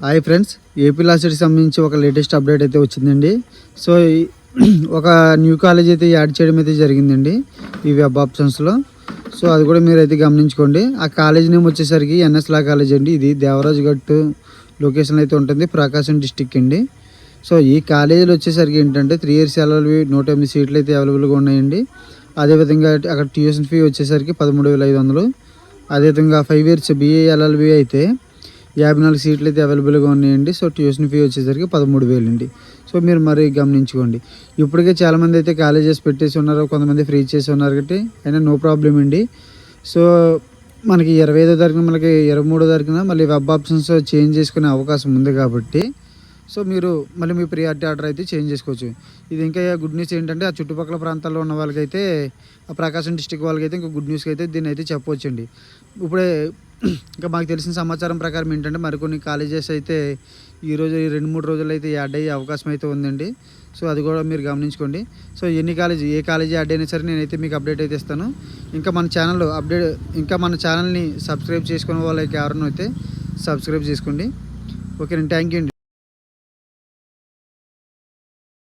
Hi friends, AP లాసెట్కి సంబంధించి ఒక latest update అయితే వచ్చిందండి. సో ఒక న్యూ కాలేజ్ అయితే యాడ్ చేయడం అయితే జరిగిందండి ఈ వెబ్ ఆప్షన్స్లో. సో అది కూడా మీరు అయితే గమనించుకోండి. ఆ కాలేజ్ నేమ్ వచ్చేసరికి ఎన్ఎస్ లా కాలేజ్ అండి. ఇది దేవరాజ్ గట్టు లొకేషన్ అయితే ఉంటుంది, ప్రకాశం డిస్టిక్ అండి. సో ఈ కాలేజీలో వచ్చేసరికి ఏంటంటే 3 years ఎల్ఎల్బి 108 సీట్లు అయితే అవైలబుల్గా ఉన్నాయండి. అదేవిధంగా అక్కడ ట్యూషన్ ఫీ వచ్చేసరికి 13,500. అదేవిధంగా 5 years బిఏ ఎల్ఎల్బి అయితే 54 సీట్లు అయితే అవైలబుల్గా ఉన్నాయండి. సో ట్యూషన్ ఫీ వచ్చేసరికి 13,000 అండి. సో మీరు మరి గమనించుకోండి. ఇప్పటికే చాలామంది అయితే కాలేజెస్ పెట్టేసి ఉన్నారు, కొంతమంది ఫ్రీ చేసి ఉన్నారు కాబట్టి అయినా నో ప్రాబ్లం అండి. సో మనకి 25వ తారీఖున, మనకి 23వ తారీఖున మళ్ళీ వెబ్ ఆప్షన్స్ చేంజ్ చేసుకునే అవకాశం ఉంది కాబట్టి సో మీరు మళ్ళీ మీ ప్రియారిటీ ఆర్డర్ అయితే చేంజ్ చేసుకోవచ్చు. ఇది ఇంకా గుడ్ న్యూస్ ఏంటంటే ఆ చుట్టుపక్కల ప్రాంతాల్లో ఉన్న వాళ్ళకైతే, ఆ ప్రకాశం డిస్టిక్ వాళ్ళకైతే ఇంకా గుడ్ న్యూస్కి అయితే దీన్ని అయితే చెప్పవచ్చండి. ఇప్పుడే ఇంకా మాకు తెలిసిన సమాచారం ప్రకారం ఏంటంటే మరికొన్ని కాలేజెస్ అయితే ఈరోజు 2-3 రోజుల్లో అయితే యాడ్ అయ్యే అవకాశం అయితే ఉందండి. సో అది కూడా మీరు గమనించుకోండి. సో ఏ కాలేజీ యాడ్ అయినా సరే నేనైతే మీకు అప్డేట్ అయితే ఇస్తాను. ఇంకా మన ఛానల్ని సబ్స్క్రైబ్ చేసుకునే వాళ్ళకి ఎవరైనా అయితే సబ్స్క్రైబ్ చేసుకోండి. ఓకేనండి, థ్యాంక్ యూ అండి.